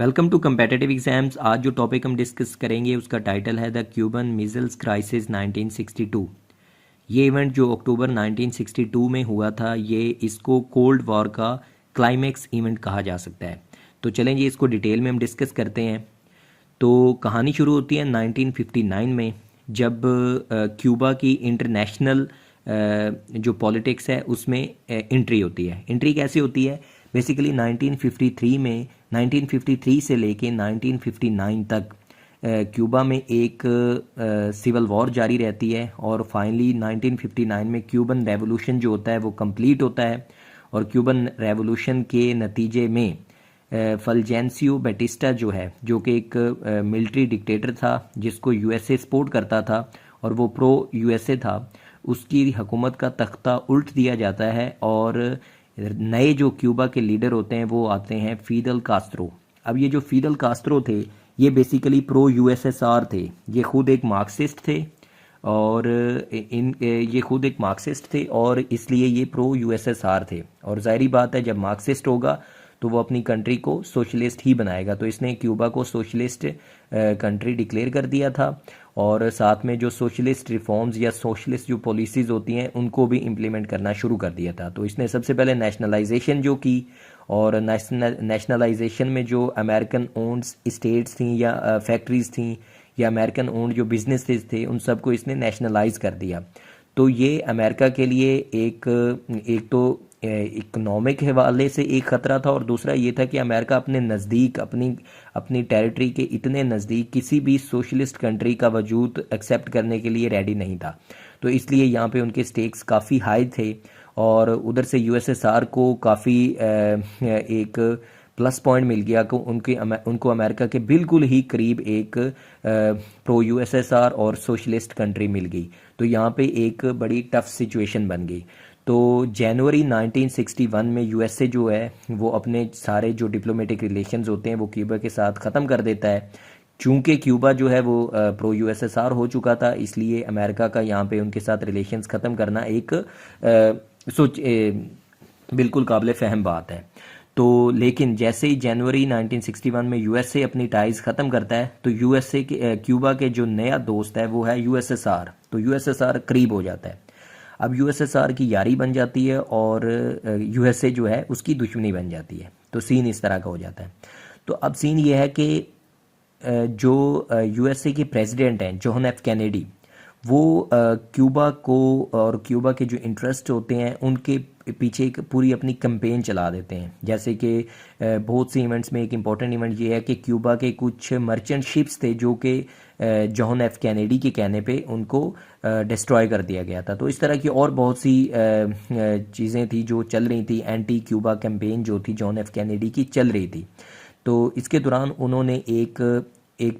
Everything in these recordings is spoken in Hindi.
Welcome to competitive exams. आज जो टॉपिक हम डिस्कस करेंगे उसका टाइटल है द क्यूबन मिजल्स क्राइसिस 1962। ये इवेंट जो अक्टूबर 1962 में हुआ था, ये इसको कोल्ड वॉर का क्लाइमैक्स इवेंट कहा जा सकता है। तो चलें जी, इसको डिटेल में हम डिस्कस करते हैं। तो कहानी शुरू होती है 1959 में, जब क्यूबा की इंटरनेशनल जो पॉलिटिक्स है उसमें एंट्री होती है। एंट्री कैसे होती है? बेसिकली 1953 से लेके 1959 तक क्यूबा में एक सिविल वॉर जारी रहती है और फाइनली 1959 में क्यूबन रेवोल्यूशन जो होता है वो कंप्लीट होता है। और क्यूबन रेवोल्यूशन के नतीजे में फलजेंसियो बैटिस्टा जो है, जो कि एक मिलिट्री डिक्टेटर था जिसको यूएसए सपोर्ट करता था और वो प्रो यूएसए था, उसकी हुकूमत का तख्ता उल्ट दिया जाता है और नए जो क्यूबा के लीडर होते हैं वो आते हैं फिदल कास्त्रो। अब ये जो फिदल कास्त्रो थे ये बेसिकली प्रो यूएसएसआर थे। ये खुद एक मार्क्सिस्ट थे और ये खुद एक मार्क्सिस्ट थे और इसलिए ये प्रो यूएसएसआर थे। और जाहिर बात है, जब मार्क्सिस्ट होगा तो वो अपनी कंट्री को सोशलिस्ट ही बनाएगा। तो इसने क्यूबा को सोशलिस्ट कंट्री डिक्लेयर कर दिया था और साथ में जो सोशलिस्ट रिफॉर्म्स या सोशलिस्ट जो पॉलिसीज़ होती हैं उनको भी इम्प्लीमेंट करना शुरू कर दिया था। तो इसने सबसे पहले नेशनलाइजेशन जो की, और नेशनलाइजेशन में जो अमेरिकन ओन्ड स्टेट्स थी या फैक्ट्रीज थी या अमेरिकन ओन्ड जो बिजनेसेस थे उन सबको इसने नेशनलाइज कर दिया। तो ये अमेरिका के लिए एक तो इकोनॉमिक हवाले से एक ख़तरा था और दूसरा ये था कि अमेरिका अपने नज़दीक अपनी टेरिटरी के इतने नज़दीक किसी भी सोशलिस्ट कंट्री का वजूद एक्सेप्ट करने के लिए रेडी नहीं था। तो इसलिए यहाँ पे उनके स्टेक्स काफ़ी हाई थे और उधर से यूएसएसआर को काफ़ी एक प्लस पॉइंट मिल गया कि उनको अमेरिका के बिल्कुल ही करीब एक प्रो यूएसएसआर और सोशलिस्ट कंट्री मिल गई। तो यहाँ पे एक बड़ी टफ सिचुएशन बन गई। तो जनवरी 1961 में यूएसए जो है वो अपने सारे जो डिप्लोमेटिक रिलेशंस होते हैं वो क्यूबा के साथ ख़त्म कर देता है। चूंकि क्यूबा जो है वो प्रो यूएसएसआर हो चुका था, इसलिए अमेरिका का यहाँ पे उनके साथ रिलेशंस ख़त्म करना एक बिल्कुल काबिल फ़हम बात है। तो लेकिन जैसे ही जनवरी 1961 में यूएसए अपनी टाइज ख़त्म करता है तो यूएसए के क्यूबा के जो नया दोस्त है वो है यूएसएसआर। तो यूएसएसआर करीब हो जाता है। अब यूएसएसआर की यारी बन जाती है और यूएसए जो है उसकी दुश्मनी बन जाती है। तो सीन इस तरह का हो जाता है। तो अब सीन ये है कि जो यूएसए के प्रेसिडेंट हैं जॉन एफ कैनेडी, वो क्यूबा को और क्यूबा के जो इंटरेस्ट होते हैं उनके पीछे एक पूरी अपनी कैंपेन चला देते हैं। जैसे कि बहुत से इवेंट्स में एक इम्पॉर्टेंट इवेंट ये है कि क्यूबा के कुछ मर्चेंट शिप्स थे जो कि जॉन एफ कैनेडी के कहने पे उनको डिस्ट्रॉय कर दिया गया था। तो इस तरह की और बहुत सी चीज़ें थी जो चल रही थी। एंटी क्यूबा कैंपेन जो थी जॉन एफ कैनेडी की चल रही थी। तो इसके दौरान उन्होंने एक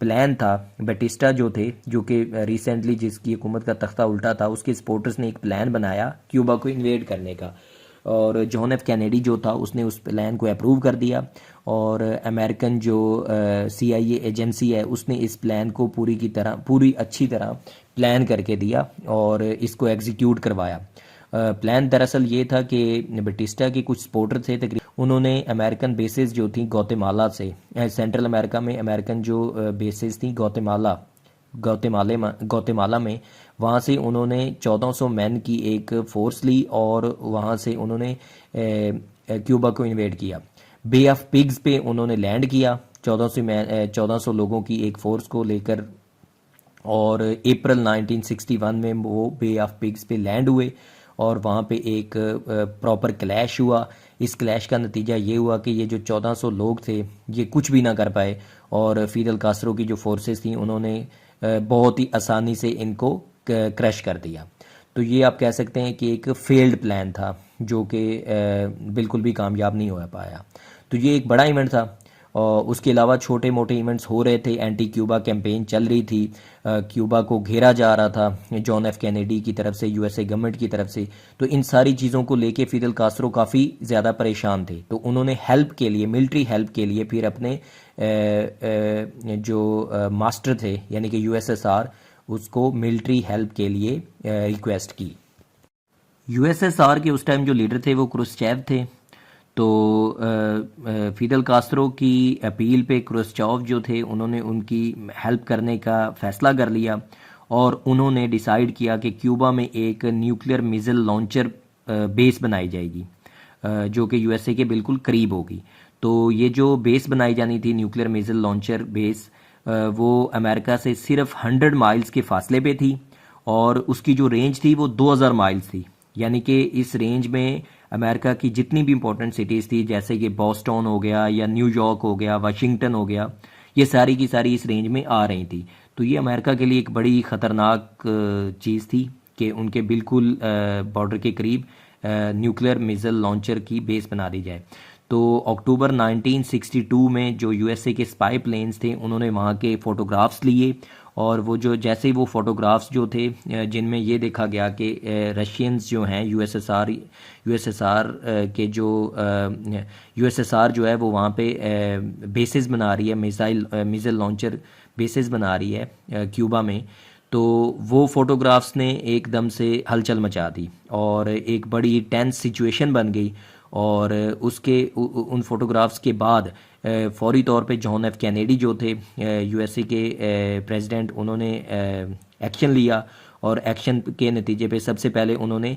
प्लान था, बैटिस्टा जो थे, जो कि रिसेंटली जिसकी हुकूमत का तख्ता उल्टा था, उसके सपोर्टर्स ने एक प्लान बनाया क्यूबा को इन्वेड करने का। और जॉन एफ कैनेडी जो था उसने उस प्लान को अप्रूव कर दिया और अमेरिकन जो CIA एजेंसी है उसने इस प्लान को पूरी अच्छी तरह प्लान करके दिया और इसको एग्जीक्यूट करवाया। प्लान दरअसल ये था कि बैटिस्टा के कुछ सपोर्टर थे, तकरीबन उन्होंने अमेरिकन बेसेस जो थी गौतेमाला से, सेंट्रल अमेरिका में अमेरिकन जो बेसेस थी गौतेमाला में, वहाँ से उन्होंने 1400 मैन की एक फोर्स ली और वहाँ से उन्होंने क्यूबा को इन्वेड किया। बे ऑफ पिग्स पे उन्होंने लैंड किया 1400 लोगों की एक फोर्स को लेकर और अप्रैल 1961 में वो बे ऑफ पिग्स पे लैंड हुए और वहाँ पे एक प्रॉपर क्लैश हुआ। इस क्लैश का नतीजा ये हुआ कि ये जो 1400 लोग थे ये कुछ भी ना कर पाए और फिदल कास्त्रो की जो फोर्सेस थी उन्होंने बहुत ही आसानी से इनको क्रश कर दिया। तो ये आप कह सकते हैं कि एक फेल्ड प्लान था जो कि बिल्कुल भी कामयाब नहीं हो पाया। तो ये एक बड़ा इवेंट था और उसके अलावा छोटे मोटे इवेंट्स हो रहे थे। एंटी क्यूबा कैंपेन चल रही थी, क्यूबा को घेरा जा रहा था जॉन एफ कैनेडी की तरफ से, यूएसए गवर्नमेंट की तरफ से। तो इन सारी चीज़ों को लेके फिदल कास्त्रो काफ़ी ज़्यादा परेशान थे। तो उन्होंने हेल्प के लिए, मिलिट्री हेल्प के लिए फिर अपने जो मास्टर थे यानी कि यूएसएसआर, उसको मिलिट्री हेल्प के लिए रिक्वेस्ट की। यूएसएसआर के उस टाइम जो लीडर थे वो क्रुश्चेव थे। तो फिदल कास्त्रो की अपील पे क्रुश्चोव जो थे उन्होंने उनकी हेल्प करने का फ़ैसला कर लिया और उन्होंने डिसाइड किया कि क्यूबा में एक न्यूक्लियर मिज़ाइल लॉन्चर बेस बनाई जाएगी, जो कि यूएसए के बिल्कुल करीब होगी। तो ये जो बेस बनाई जानी थी न्यूक्लियर मिज़ाइल लॉन्चर बेस, वो अमेरिका से सिर्फ 100 माइल्स के फासले पे थी और उसकी जो रेंज थी वो 2000 माइल्स थी। यानी कि इस रेंज में अमेरिका की जितनी भी इंपॉर्टेंट सिटीज़ थी, जैसे कि बॉस्टन हो गया या न्यूयॉर्क हो गया, वाशिंगटन हो गया, ये सारी की सारी इस रेंज में आ रही थी। तो ये अमेरिका के लिए एक बड़ी ख़तरनाक चीज़ थी कि उनके बिल्कुल बॉर्डर के करीब न्यूक्लियर मिज़ाइल लॉन्चर की बेस बना दी जाए। तो अक्टूबर 1962 में जो यूएसए के स्पाई प्लेन्स थे उन्होंने वहाँ के फ़ोटोग्राफ्स लिए और वो जो जैसे ही वो फ़ोटोग्राफ्स जो थे जिनमें ये देखा गया कि रशियंस जो हैं यूएसएसआर के जो यूएसएसआर जो है वो वहाँ पे बेसिस बना रही है, मिसाइल लॉन्चर बेसिस बना रही है क्यूबा में। तो वो फ़ोटोग्राफ्स ने एकदम से हलचल मचा दी और एक बड़ी टेंस सिचुएशन बन गई और उन फोटोग्राफ्स के बाद फौरी तौर पे जॉन एफ कैनेडी जो थे यूएसए के प्रेसिडेंट, उन्होंने एक्शन लिया और एक्शन के नतीजे पे सबसे पहले उन्होंने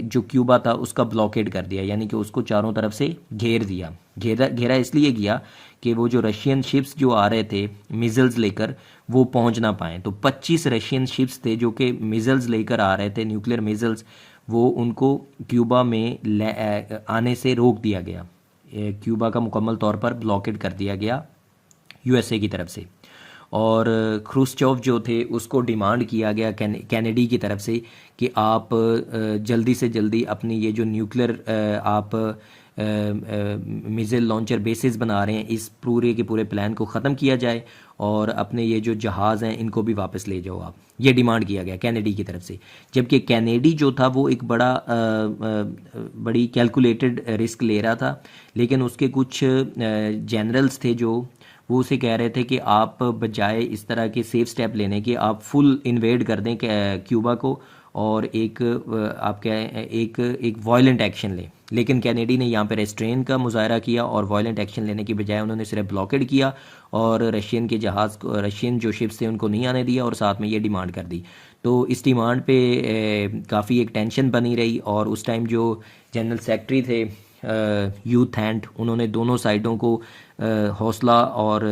जो क्यूबा था उसका ब्लॉकेड कर दिया, यानी कि उसको चारों तरफ से घेर दिया। घेरा इसलिए किया कि वो जो रशियन शिप्स जो आ रहे थे मिज़ाइल्स लेकर वो पहुंच ना पाएँ। तो 25 रशियन शिप्स थे जो कि मिज़ाइल्स लेकर आ रहे थे, न्यूक्लियर मिज़ाइल्स, वो उनको क्यूबा में आने से रोक दिया गया। क्यूबा का मुकम्मल तौर पर ब्लॉकेड कर दिया गया यूएसए की तरफ से। और ख्रुश्चोव जो थे उसको डिमांड किया गया कैनेडी की तरफ से कि आप जल्दी से जल्दी अपनी ये जो न्यूक्लियर आप मिज़ाइल लॉन्चर बेसिस बना रहे हैं इस पूरे के पूरे प्लान को ख़त्म किया जाए और अपने ये जो जहाज़ हैं इनको भी वापस ले जाओ आप, ये डिमांड किया गया कैनेडी की तरफ से। जबकि कैनेडी जो था वो एक बड़ी कैलकुलेटेड रिस्क ले रहा था, लेकिन उसके कुछ जनरल्स थे जो वो उसे कह रहे थे कि आप बजाय इस तरह के सेफ स्टेप लेने के आप फुल इन्वेड कर दें क्यूबा को और आप क्या एक वायलेंट एक्शन लें। लेकिन कैनेडी ने यहाँ पे रेस्ट्रेन का मुजाहरा किया और वायलेंट एक्शन लेने की बजाय उन्होंने सिर्फ ब्लॉकेड किया और रशियन जो शिप्स थे उनको नहीं आने दिया और साथ में ये डिमांड कर दी। तो इस डिमांड पे काफ़ी एक टेंशन बनी रही और उस टाइम जो जनरल सेक्रेटरी थे यूथ हैंड, उन्होंने दोनों साइडों को हौसला और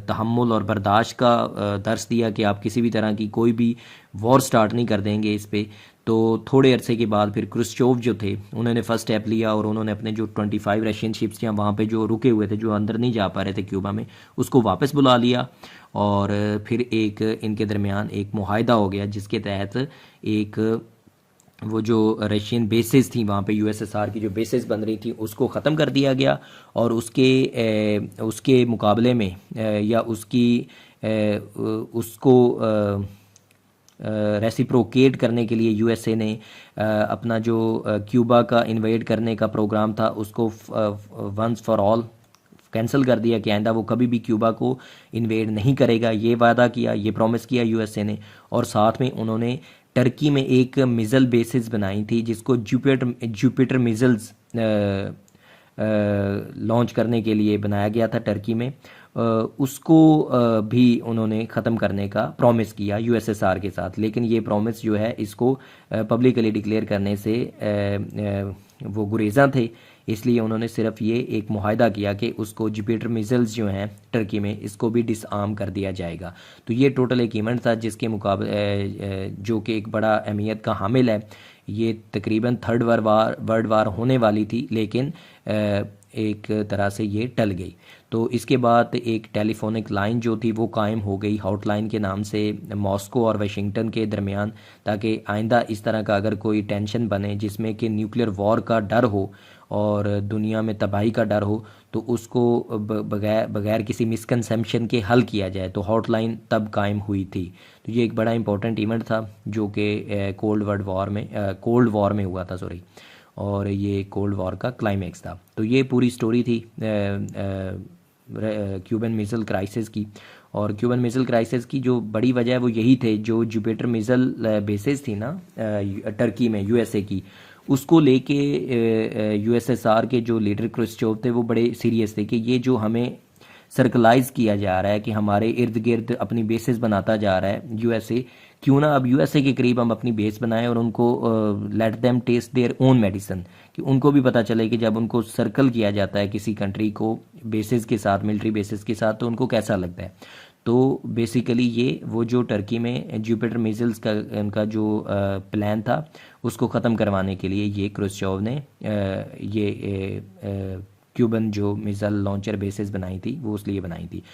तहम्मुल और बर्दाश्त का दर्स दिया कि आप किसी भी तरह की कोई भी वॉर स्टार्ट नहीं कर देंगे इस पे। तो थोड़े अरसे के बाद फिर क्रुश्चोव जो थे उन्होंने फर्स्ट स्टेप लिया और उन्होंने अपने जो 25 रशियन शिप्स या वहाँ पे जो रुके हुए थे, जो अंदर नहीं जा पा रहे थे क्यूबा में, उसको वापस बुला लिया और फिर एक इनके दरमियान एक मुआहदा हो गया जिसके तहत एक वो जो रशियन बेसिस थी वहाँ पे यूएसएसआर की जो बेसिस बन रही थी उसको ख़त्म कर दिया गया और उसके मुकाबले में या उसको रेसिप्रोकेट करने के लिए यूएसए ने अपना जो क्यूबा का इन्वेड करने का प्रोग्राम था उसको वंस फॉर ऑल कैंसिल कर दिया कि आइंदा वो कभी भी क्यूबा को इन्वेड नहीं करेगा। ये वादा किया, ये प्रॉमिस किया यूएसए ने। और साथ में उन्होंने टर्की में एक मिज़ाइल बेसिस बनाई थी जिसको जुपिटर मिज़ाइल्स लॉन्च करने के लिए बनाया गया था टर्की में। उसको भी उन्होंने ख़त्म करने का प्रॉमिस किया यूएसएसआर के साथ, लेकिन ये प्रॉमिस जो है इसको पब्लिकली डिक्लेयर करने से वो गुरेज़ा थे, इसलिए उन्होंने सिर्फ ये एक मुआहदा किया कि उसको जुपिटर मिज़ाइल्स जो हैं टर्की में इसको भी डिसआर्म कर दिया जाएगा। तो ये टोटल एक इवेंट था जिसके मुकाबले जो कि एक बड़ा अहमियत का हामिल है। ये तकरीबन थर्ड वर्ल्ड वार होने वाली थी लेकिन एक तरह से ये टल गई। तो इसके बाद एक टेलीफोनिक लाइन जो थी वो कायम हो गई हॉटलाइन के नाम से मॉस्को और वाशिंगटन के दरमियान, ताकि आइंदा इस तरह का अगर कोई टेंशन बने जिसमें कि न्यूक्लियर वॉर का डर हो और दुनिया में तबाही का डर हो तो उसको बगैर किसी मिसकंसेप्शन के हल किया जाए। तो हॉटलाइन तब कायम हुई थी। तो ये एक बड़ा इंपॉर्टेंट इवेंट था जो कि कोल्ड वॉर में हुआ था, सॉरी, और ये कोल्ड वॉर का क्लाइमैक्स था। तो ये पूरी स्टोरी थी क्यूबन मिसाइल क्राइसिस की। और क्यूबन मिसाइल क्राइसिस की जो बड़ी वजह है वो यही थे, जो जुपिटर मिसाइल बेसिस थी ना टर्की में यूएसए की, उसको लेके यूएसएसआर के जो लीडर क्रुश्चोव थे वो बड़े सीरियस थे कि ये जो हमें सर्कलाइज किया जा रहा है कि हमारे इर्द गिर्द अपनी बेसेस बनाता जा रहा है यूएसए, क्यों ना अब यूएसए के करीब हम अपनी बेस बनाएं और उनको let them test their own medicine, कि उनको भी पता चले कि जब उनको सर्कल किया जाता है किसी कंट्री को बेसिस के साथ, मिलिट्री बेसिस के साथ, तो उनको कैसा लगता है। तो बेसिकली ये वो जो टर्की में जुपिटर मिसाइल्स का उनका जो प्लान था उसको ख़त्म करवाने के लिए ये क्रुश्चोव ने ये क्यूबन जो मिसाइल लॉन्चर बेसिस बनाई थी वो उसलिए बनाई थी।